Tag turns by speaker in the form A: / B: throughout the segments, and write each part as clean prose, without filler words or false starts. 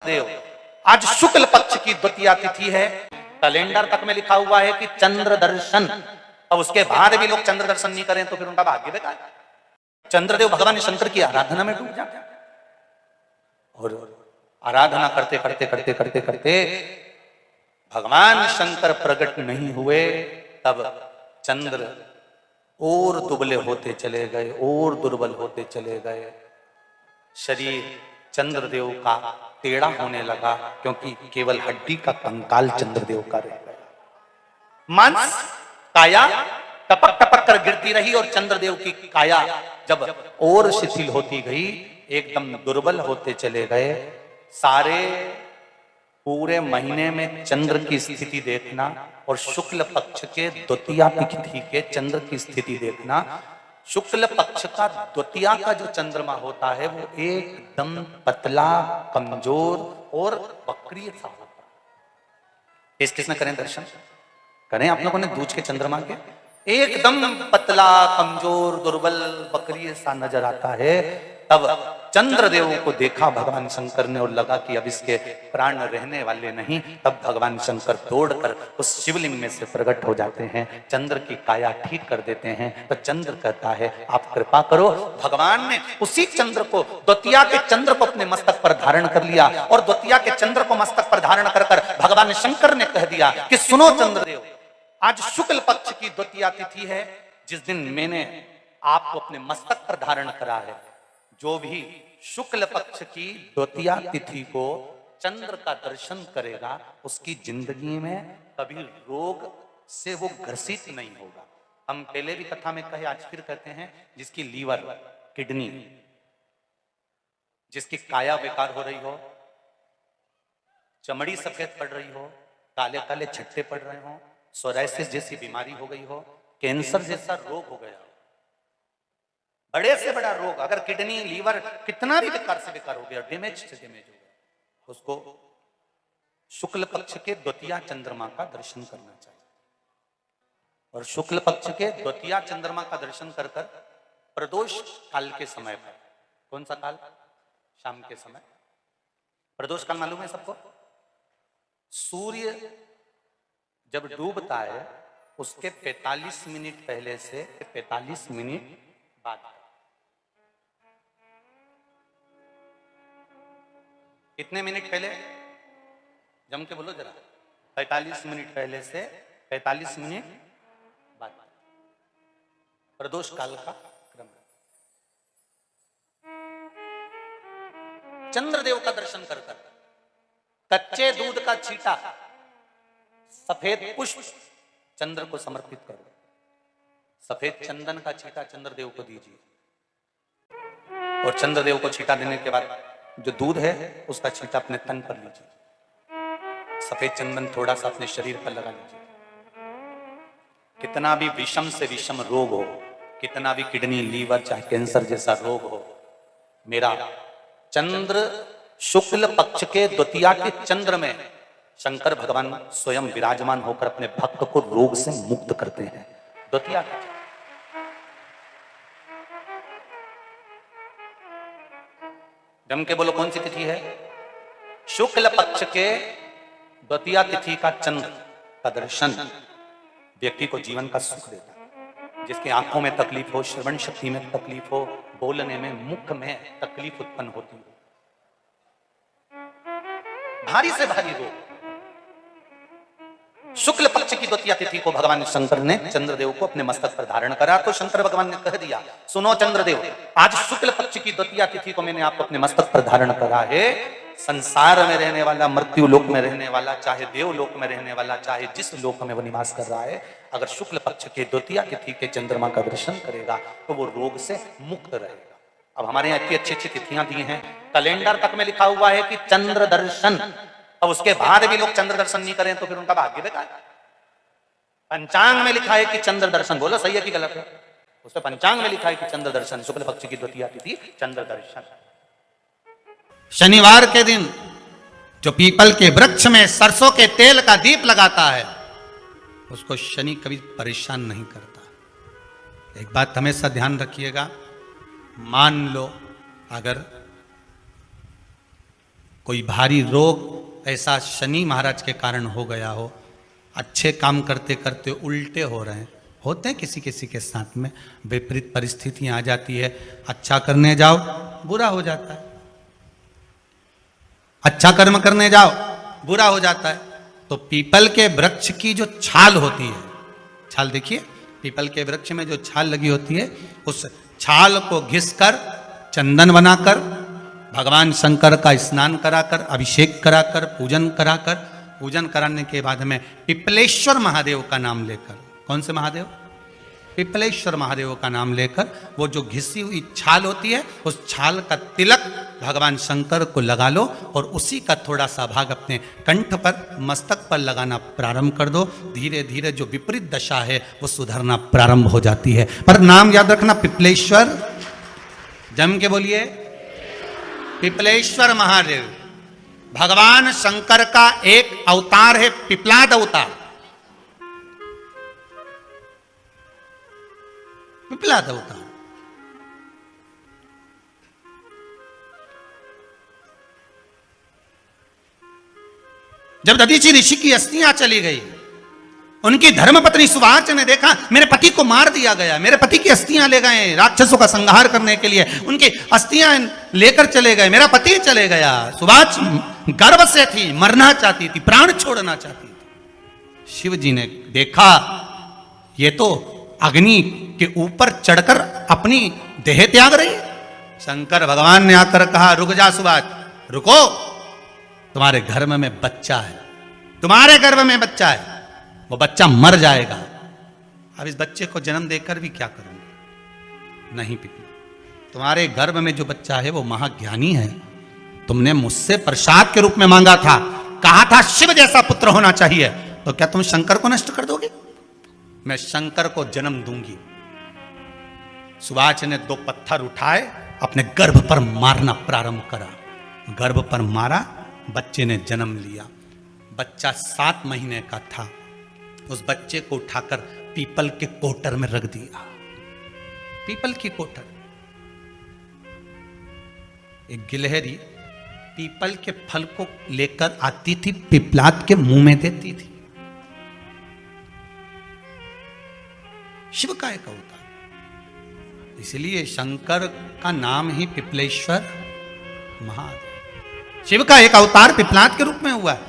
A: देव, आज शुक्ल पक्ष की द्वितीया तिथि है। कैलेंडर तक में लिखा हुआ है कि चंद्र दर्शन। अब उसके बाद भी लोग चंद्र दर्शन नहीं करें तो फिर उनका भाग्य बेकार। चंद्रदेव भगवान शंकर की आराधना में डूब जाते हैं और आराधना करते करते करते करते करते भगवान शंकर प्रकट नहीं हुए, तब चंद्र और दुबले होते चले गए और दुर्बल होते चले गए। शरीर चंद्रदेव का टेढ़ा होने लगा, क्योंकि केवल हड्डी का कंकाल चंद्रदेव का रह गया। मांस काया टपक टपक कर गिरती रही और चंद्रदेव की काया जब और शिथिल होती गई, एकदम दुर्बल होते चले गए। सारे पूरे महीने में चंद्र की स्थिति देखना और शुक्ल पक्ष के द्वितीया तिथि के चंद्र की स्थिति देखना। शुक्ल पक्ष का द्वितीया का जो चंद्रमा होता है वो एकदम पतला, कमजोर और वक्रीय सा होता है। किसने करें दर्शन करें आप लोगों ने दूज के चंद्रमा के? एकदम पतला, कमजोर, दुर्बल, वक्रीय सा नजर आता है। तब चंद्रदेव को देखा भगवान शंकर ने और लगा कि अब इसके प्राण रहने वाले नहीं। तब भगवान शंकर दौड़कर उस शिवलिंग में से प्रकट हो जाते हैं, चंद्र की काया ठीक कर देते हैं। तो चंद्र कहता है आप कृपा करो। भगवान ने उसी चंद्र को, द्वितीया के चंद्र को अपने मस्तक पर धारण कर लिया और द्वितीया के चंद्र को मस्तक पर धारण कर भगवान शंकर ने कह दिया कि सुनो चंद्रदेव, आज शुक्ल पक्ष की द्वितीया तिथि है, जिस दिन मैंने आपको अपने मस्तक पर धारण करा है। जो भी शुक्ल पक्ष की द्वितीया तिथि को चंद्र का दर्शन करेगा, उसकी जिंदगी में कभी रोग से वो ग्रसित नहीं होगा। हम पहले भी कथा में कहे, आज फिर कहते हैं, जिसकी लीवर, किडनी, जिसकी काया बेकार हो रही हो, चमड़ी सफेद पड़ रही हो, काले काले छट्टे पड़ रहे हो, सोराइसिस जैसी बीमारी हो गई हो, कैंसर जैसा रोग हो गया हो, बड़े से बड़ा रोग, अगर किडनी, लीवर कितना भी बेकार से बेकार हो गया, डैमेज से डैमेज हो गया, उसको शुक्ल पक्ष के द्वितीया चंद्रमा का दर्शन करना चाहिए। और शुक्ल पक्ष के द्वितीया चंद्रमा का दर्शन कर कर प्रदोष काल के समय पर, कौन सा काल? शाम के समय। प्रदोष काल मालूम है सबको? सूर्य जब डूबता है उसके 45 मिनट पहले से 45 मिनट बाद। कितने मिनट पहले? जम के बोलो जरा। 45 मिनट पहले से 45 मिनट बाद प्रदोष काल का क्रम है। चंद्रदेव का दर्शन कर कर कच्चे दूध का छींटा, सफेद पुष्प चंद्र को समर्पित करो। सफेद चंदन का छींटा चंद्रदेव को दीजिए और चंद्रदेव को छींटा देने के बाद जो दूध है उसका छींटा अपने तन पर लीजिए। सफेद चंदन थोड़ा सा अपने शरीर पर लगा लीजिए। कितना भी विषम से विषम रोग हो, कितना भी किडनी, लीवर, चाहे कैंसर जैसा रोग हो, मेरा चंद्र शुक्ल पक्ष के द्वितीया के चंद्र में शंकर भगवान स्वयं विराजमान होकर अपने भक्त को रोग से मुक्त करते हैं। द्वितीया जम के बोलो कौन सी तिथि है? शुक्ल पक्ष के द्वितीया तिथि का चंद्र का दर्शन व्यक्ति को जीवन का सुख देता है। जिसकी आंखों में तकलीफ हो, श्रवण शक्ति में तकलीफ हो, बोलने में, मुख में तकलीफ उत्पन्न होती हो, भारी से भारी रोग, शुक्ल पक्ष की द्वितीया तिथि को भगवान शंकर ने चंद्रदेव को अपने मस्तक पर धारण करा। तो शंकर भगवान ने कह दिया, सुनो चंद्रदेव, आज शुक्ल पक्ष की द्वितीया तिथि को मैंने आपको अपने मस्तक पर धारण करा है। संसार में रहने वाला, मृत्यु लोक में रहने वाला, चाहे देव लोक में रहने वाला, चाहे जिस लोक में वो निवास कर रहा है, अगर शुक्ल पक्ष के द्वितीया तिथि के चंद्रमा का दर्शन करेगा तो वो रोग से मुक्त रहेगा। अब हमारे यहाँ इतनी अच्छी अच्छी तिथियां दी हैं, कैलेंडर तक में लिखा हुआ है कि चंद्र दर्शन। अब उसके बाद भी लोग चंद्र दर्शन नहीं करें तो फिर उनका भाग्य बेकार। पंचांग में लिखा है कि चंद्र दर्शन, बोलो सही है कि गलत है? उसमें पंचांग में लिखा है कि चंद्र दर्शन, शुक्ल पक्ष की द्वितीया तिथि चंद्र दर्शन। शनिवार के दिन जो पीपल के वृक्ष में सरसों के तेल का दीप लगाता है उसको शनि कभी परेशान नहीं करता। एक बात हमेशा ध्यान रखिएगा, मान लो अगर कोई भारी रोग ऐसा शनि महाराज के कारण हो गया हो, अच्छे काम करते करते उल्टे हो रहे हैं, होते हैं किसी किसी के साथ में, विपरीत परिस्थितियां आ जाती है, अच्छा करने जाओ बुरा हो जाता है, अच्छा कर्म करने जाओ बुरा हो जाता है। तो पीपल के वृक्ष की जो छाल होती है, छाल देखिए, पीपल के वृक्ष में जो छाल लगी होती है, उस छाल को घिसकर चंदन बनाकर भगवान शंकर का स्नान कराकर, अभिषेक कराकर, पूजन कराकर, पूजन कराने के बाद में पिपलेश्वर महादेव का नाम लेकर, कौन से महादेव? पिपलेश्वर महादेव का नाम लेकर वो जो घिसी हुई छाल होती है, उस छाल का तिलक भगवान शंकर को लगा लो और उसी का थोड़ा सा भाग अपने कंठ पर, मस्तक पर लगाना प्रारंभ कर दो। धीरे धीरे जो विपरीत दशा है वो सुधरना प्रारंभ हो जाती है। पर नाम याद रखना, पिपलेश्वर, जम के बोलिए, पिपलेश्वर महादेव भगवान शंकर का एक अवतार है, पिपलाद अवतार, पिपलाद अवतार। जब दधीचि ऋषि की अस्थियां चली गई, उनकी धर्मपत्नी सुवाच ने देखा मेरे पति को मार दिया गया, मेरे पति की अस्थियां ले गए राक्षसों का संहार करने के लिए, उनकी अस्थियां लेकर चले गए, मेरा पति चले गया। सुवाच गर्व से थी, मरना चाहती थी, प्राण छोड़ना चाहती थी। शिव जी ने देखा ये तो अग्नि के ऊपर चढ़कर अपनी देह त्याग रही। शंकर भगवान ने आकर कहा रुक जा सुवाच, रुको, तुम्हारे गर्भ में बच्चा है, तुम्हारे गर्भ में बच्चा है, वो बच्चा मर जाएगा। अब इस बच्चे को जन्म देकर भी क्या करूंगी? नहीं पिता, तुम्हारे गर्भ में जो बच्चा है वो महाज्ञानी है, तुमने मुझसे प्रसाद के रूप में मांगा था, कहा था शिव जैसा पुत्र होना चाहिए, तो क्या तुम शंकर को नष्ट कर दोगे? मैं शंकर को जन्म दूंगी। सुवाच ने 2 पत्थर उठाए, अपने गर्भ पर मारना प्रारंभ करा, गर्भ पर मारा, बच्चे ने जन्म लिया। बच्चा 7 महीने का था। उस बच्चे को उठाकर पीपल के कोटर में रख दिया। पीपल की कोटर, एक गिलहरी पीपल के फल को लेकर आती थी, पिपलाद के मुंह में देती थी। शिव का एक अवतार, इसलिए शंकर का नाम ही पिपलेश्वर महादेव। शिव का एक अवतार पिपलाद के रूप में हुआ है।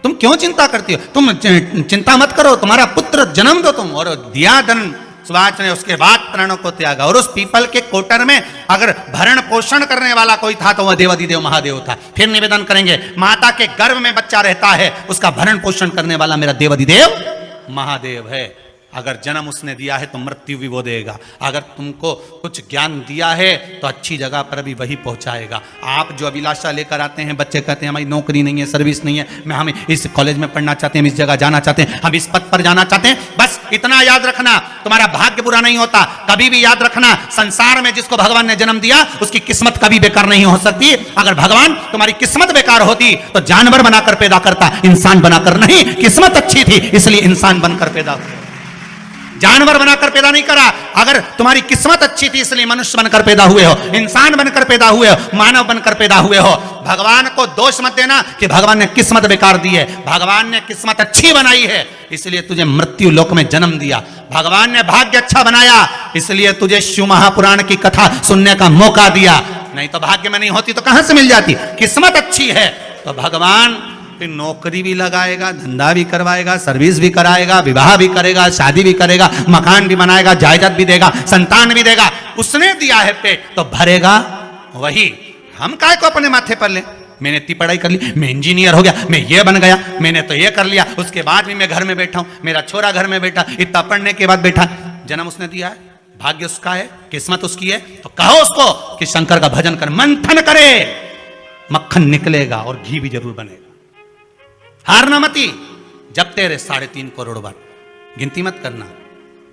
A: तुम क्यों चिंता करती हो? तुम चिंता मत करो, तुम्हारा पुत्र जन्म दो तुम। और दिया धन सुवाच ने, उसके बाद प्राणों को त्यागा। और उस पीपल के कोटर में अगर भरण पोषण करने वाला कोई था तो वह देवाधिदेव महादेव था। फिर निवेदन करेंगे, माता के गर्भ में बच्चा रहता है, उसका भरण पोषण करने वाला मेरा देवाधिदेव महादेव है। अगर जन्म उसने दिया है तो मृत्यु भी वो देगा। अगर तुमको कुछ ज्ञान दिया है तो अच्छी जगह पर भी वही पहुंचाएगा। आप जो अभिलाषा लेकर आते हैं, बच्चे कहते हैं हमारी नौकरी नहीं है, सर्विस नहीं है, हम इस कॉलेज में पढ़ना चाहते हैं, हम इस जगह जाना चाहते हैं, हम इस पद पर जाना चाहते हैं, बस इतना याद रखना, तुम्हारा भाग्य बुरा नहीं होता। कभी भी याद रखना, संसार में जिसको भगवान ने जन्म दिया उसकी किस्मत कभी बेकार नहीं हो सकती। अगर भगवान तुम्हारी किस्मत बेकार होती तो जानवर बनाकर पैदा करता, इंसान बनाकर नहीं। किस्मत अच्छी थी इसलिए इंसान बनकर पैदा हुआ, जानवर बनाकर पैदा नहीं करा। अगर तुम्हारी किस्मत अच्छी थी इसलिए मनुष्य बनकर पैदा हुए हो, इंसान बनकर पैदा हुए हो, मानव बनकर पैदा हुए हो। भगवान को दोष मत देना कि भगवान ने किस्मत बेकार दी है। भगवान ने किस्मत अच्छी बनाई है इसलिए तुझे मृत्यु लोक में जन्म दिया। भगवान ने भाग्य अच्छा बनाया इसलिए तुझे शिव महापुराण की कथा सुनने का मौका दिया। नहीं तो भाग्य में नहीं होती तो कहां से मिल जाती? किस्मत अच्छी है तो भगवान फिर नौकरी भी लगाएगा, धंधा भी करवाएगा, सर्विस भी कराएगा, विवाह भी करेगा, शादी भी करेगा, मकान भी बनाएगा, जायदाद भी देगा, संतान भी देगा। उसने दिया है पेट तो भरेगा वही। हम काय को अपने माथे पर ले? मैंने इतनी पढ़ाई कर ली, मैं इंजीनियर हो गया, मैं ये बन गया, मैंने तो ये कर लिया, उसके बाद भी मैं घर में बैठा हूं, मेरा छोरा घर में बैठा, इतना पढ़ने के बाद बैठा। जन्म उसने दिया है, भाग्य उसका है, किस्मत उसकी है, तो कहो उसको कि शंकर का भजन कर, मंथन करे, मक्खन निकलेगा और घी भी जरूर बनेगा। हारना मती, जब तेरे 3.5 करोड़ बार, गिनती मत करना,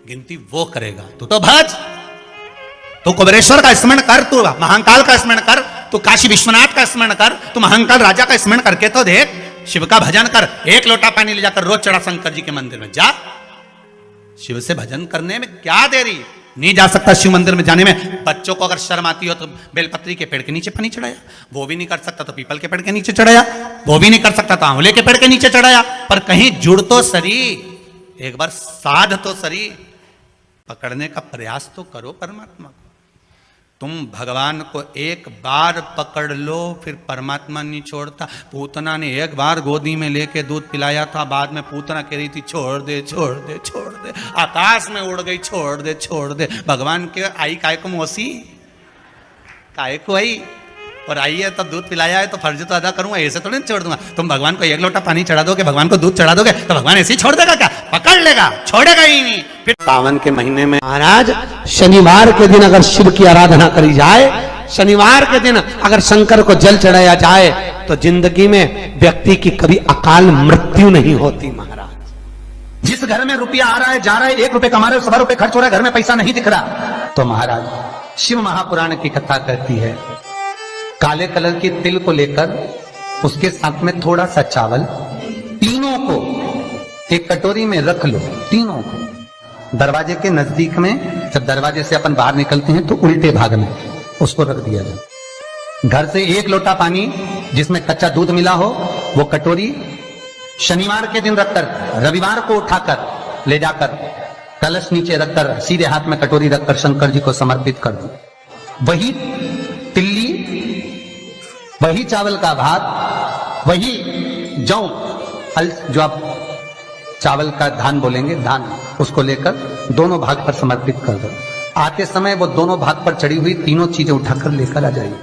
A: गिनती वो करेगा। तू तो भज, तू कुबेरेश्वर का स्मरण कर, तू महाकाल का स्मरण कर, तू काशी विश्वनाथ का स्मरण कर, तू महाकाल राजा का स्मरण करके तो देख, शिव का भजन कर। 1 लोटा पानी ले जाकर रोज चढ़ा शंकर जी के मंदिर में जा। शिव से भजन करने में क्या देरी? नहीं जा सकता शिव मंदिर में जाने में। बच्चों को अगर शर्म आती हो तो बेलपत्री के पेड़ के नीचे पानी चढ़ाया, वो भी नहीं कर सकता तो पीपल के पेड़ के नीचे चढ़ाया, वो भी नहीं कर सकता तो आंवले के पेड़ के नीचे चढ़ाया। पर कहीं जुड़ तो सरी, एक बार साध तो सरी, पकड़ने का प्रयास तो करो परमात्मा को। तुम भगवान को एक बार पकड़ लो फिर परमात्मा नहीं छोड़ता। पूतना ने एक बार गोदी में लेके दूध पिलाया था, बाद में पूतना कह रही थी छोड़ दे छोड़ दे छोड़ दे, आकाश में उड़ गई छोड़ दे छोड़ दे। भगवान के आई काय को मौसी, काय को आई, और आई है तो दूध पिलाया है तो फर्ज तो अदा करूंगा, ऐसे थोड़ी छोड़ दूंगा। तुम भगवान को एक लोटा पानी चढ़ा दोगे, भगवान को दूध चढ़ा दोगे तो भगवान ऐसे ही छोड़ देगा क्या? पकड़ लेगा, छोड़ेगा ही नहीं। फिर सावन के महीने में
B: महाराज शनिवार के दिन अगर शिव की आराधना करी जाए, शनिवार के दिन अगर शंकर को जल चढ़ाया जाए तो जिंदगी में व्यक्ति की कभी अकाल मृत्यु नहीं होती। महाराज
A: जिस घर में रुपया आ रहा है जा रहा है, 1 रुपए कमा रहे हो, 100 रुपए खर्च हो रहा है, घर में पैसा नहीं दिख रहा, तो महाराज शिव महापुराण की कथा कहती है काले कलर की तिल को लेकर उसके साथ में थोड़ा सा चावल, तीनों को एक कटोरी में रख लो, तीनों को दरवाजे के नजदीक में। जब दरवाजे से अपन बाहर निकलते हैं तो उल्टे भाग में उसको रख दिया जाए। घर से 1 लोटा पानी जिसमें कच्चा दूध मिला हो वो कटोरी शनिवार के दिन रखकर रविवार को उठाकर ले जाकर कलश नीचे रखकर सीधे हाथ में कटोरी रखकर शंकर जी को समर्पित कर दो। वही तिल्ली, वही चावल का भात, वही जौ, जो आप चावल का धान बोलेंगे, धान, उसको लेकर दोनों भाग पर समर्पित कर दो। आते समय वो दोनों भाग पर चढ़ी हुई तीनों चीजें उठाकर लेकर आ जाइए।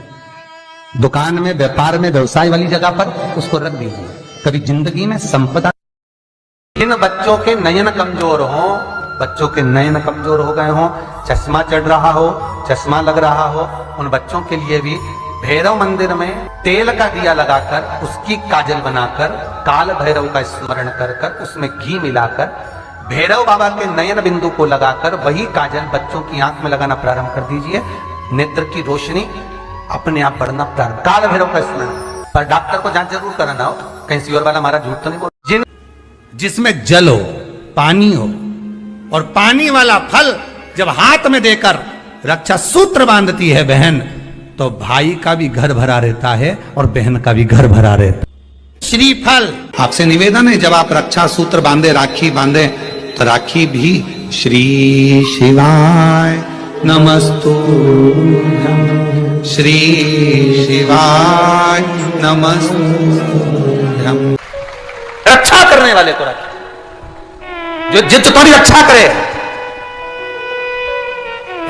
A: दुकान में, व्यापार में, व्यवसाय वाली जगह पर उसको रख दीजिए। कभी जिंदगी में संपदा। जिन बच्चों के नयन कमजोर हो, बच्चों के नयन कमजोर हो गए हो, चश्मा चढ़ रहा हो, चश्मा लग रहा हो, उन बच्चों के लिए भी भैरव मंदिर में तेल का दिया लगाकर उसकी काजल बनाकर काल भैरव का स्मरण कर कर उसमें घी मिलाकर भैरव बाबा के नयन बिंदु को लगाकर वही काजल बच्चों की आंख में लगाना प्रारंभ कर दीजिए। नेत्र की रोशनी अपने आप बढ़ना प्रारंभ। काल भैरव का स्मरण, पर डॉक्टर को जांच जरूर कराना हो, कहीं सियोर वाला हमारा झूठ तो नहीं बोल। जिसमें जल हो, पानी हो, और पानी वाला फल जब हाथ में देकर रक्षा सूत्र बांधती है बहन, तो भाई का भी घर भरा रहता है और बहन का भी घर भरा रहता है। श्रीफल, आपसे निवेदन है जब आप रक्षा सूत्र बांधे, राखी बांधे, तो राखी भी श्री शिवाय नमस्तु, श्री शिवाय नमस्तु। रक्षा करने वाले को राखी, जो जित तुम्हारी रक्षा करे।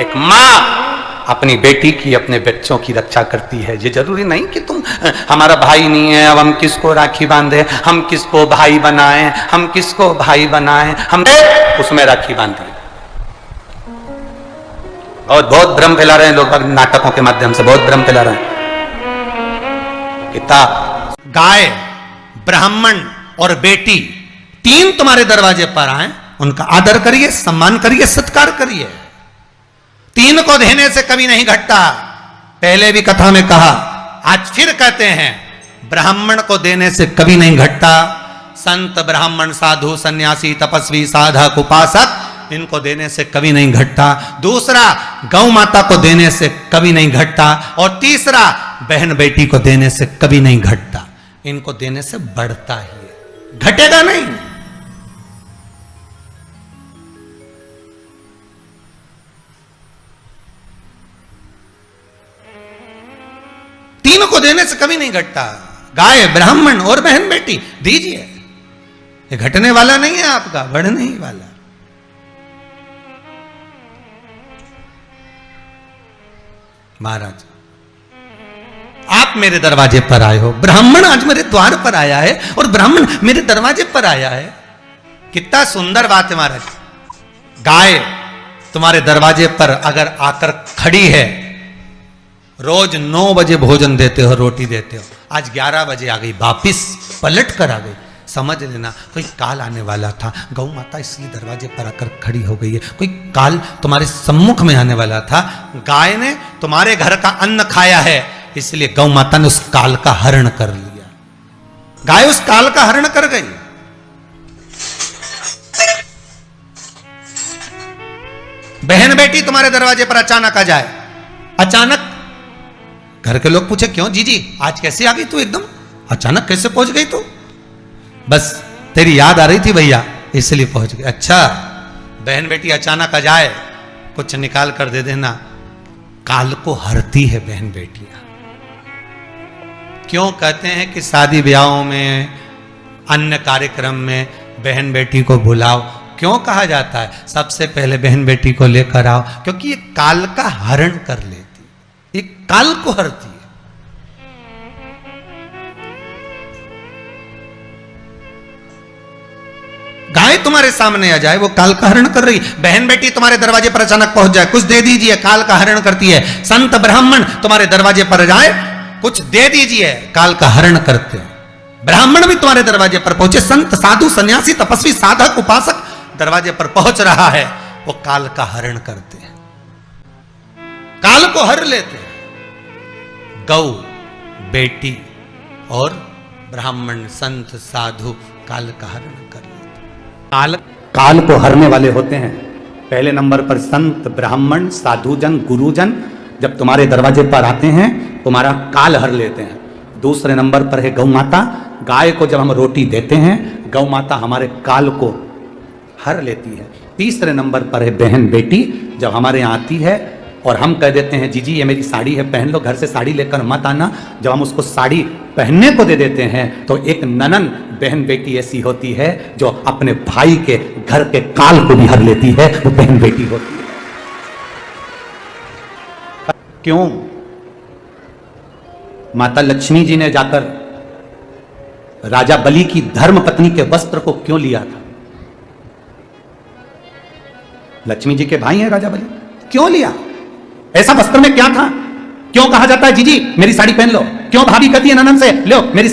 A: एक मां अपनी बेटी की, अपने बच्चों की रक्षा करती है। ये जरूरी नहीं कि तुम हमारा भाई नहीं है अब हम किसको राखी बांधे, हम किसको भाई बनाएं, हम किसको भाई बनाएं, हम उसमें राखी बांधे। बहुत भ्रम फैला रहे हैं लोग, नाटकों के माध्यम से बहुत भ्रम फैला रहे हैं। कितना गाय, ब्राह्मण और बेटी 3 तुम्हारे दरवाजे पर आए, उनका आदर करिए, सम्मान करिए, सत्कार करिए। 3 को देने से कभी नहीं घटता। पहले भी कथा में कहा, आज फिर कहते हैं, ब्राह्मण को देने से कभी नहीं घटता। संत, ब्राह्मण, साधु, सन्यासी, तपस्वी, साधक, उपासक, इनको देने से कभी नहीं घटता। दूसरा, गौ माता को देने से कभी नहीं घटता। और तीसरा, बहन बेटी को देने से कभी नहीं घटता। इनको देने से बढ़ता ही है, घटेगा नहीं। तीनों को देने से कभी नहीं घटता। गाय, ब्राह्मण और बहन बेटी दीजिए। ये घटने वाला नहीं है आपका, बढ़ने ही वाला। महाराज, आप मेरे दरवाजे पर आए हो, ब्राह्मण आज मेरे द्वार पर आया है और ब्राह्मण मेरे दरवाजे पर आया है। कितना सुंदर बात है महाराज। गाय तुम्हारे दरवाजे पर अगर आकर खड़ी है, रोज 9 बजे भोजन देते हो, रोटी देते हो, आज 11 बजे आ गई, वापिस पलट कर आ गई, समझ लेना कोई काल आने वाला था। गौ माता इसलिए दरवाजे पर आकर खड़ी हो गई है, कोई काल तुम्हारे सम्मुख में आने वाला था। गाय ने तुम्हारे घर का अन्न खाया है, इसलिए गौ माता ने उस काल का हरण कर लिया। गाय उस काल का हरण कर गई।
B: बहन बेटी तुम्हारे दरवाजे पर अचानक आ जाए, अचानक घर के लोग पूछे क्यों जीजी आज कैसे आ गई तू, एकदम अचानक कैसे पहुंच गई तू? बस तेरी याद आ रही थी भैया इसलिए पहुंच गई। अच्छा, बहन बेटी अचानक आ जाए, कुछ निकाल कर दे देना, काल को हरती है बहन बेटियां। क्यों कहते हैं कि शादी ब्याहों में, अन्य कार्यक्रम में बहन बेटी को बुलाओ, क्यों कहा जाता है सबसे पहले बहन बेटी को लेकर आओ? क्योंकि ये काल का हरण कर लेती, ये काल को हरती है। गाय तुम्हारे सामने आ जाए, वो काल का हरण कर रही। बहन बेटी तुम्हारे दरवाजे पर अचानक पहुंच जाए, कुछ दे दीजिए, काल का हरण करती है। संत ब्राह्मण तुम्हारे दरवाजे पर जाए, कुछ दे दीजिए, काल का हरण करते हैं। ब्राह्मण भी तुम्हारे दरवाजे पर पहुंचे, संत साधु सन्यासी तपस्वी साधक उपासक दरवाजे पर पहुंच रहा है, वो काल का हरण करते हैं, काल को हर लेते हैं। गौ, बेटी और ब्राह्मण, संत, साधु काल का हरण कर लेते हैं।
A: काल को हरने वाले होते हैं। पहले नंबर पर संत, ब्राह्मण, साधुजन, गुरुजन जब तुम्हारे दरवाजे पर आते हैं तुम्हारा काल हर लेते हैं। दूसरे नंबर पर है गौ माता, गाय को जब हम रोटी देते हैं गौ माता हमारे काल को हर लेती है। तीसरे नंबर पर है बहन बेटी, जब हमारे यहाँ आती है और हम कह देते हैं जीजी ये मेरी साड़ी है पहन लो, घर से साड़ी लेकर मत आना, जब हम उसको साड़ी पहनने को दे देते हैं तो एक ननन बहन बेटी ऐसी होती है जो अपने भाई के घर के काल को भी हर लेती है, वो बहन बेटी होती है। क्यों? माता लक्ष्मी जी ने जाकर राजा बलि की धर्म पत्नी के वस्त्र को क्यों लिया था? लक्ष्मी जी के भाई हैं राजा बलि, क्यों लिया? ऐसा वस्त्र में क्या था? क्यों कहा जाता है जीजी मेरी साड़ी पहन लो? क्यों भाभी कहती है ननन से लो मेरी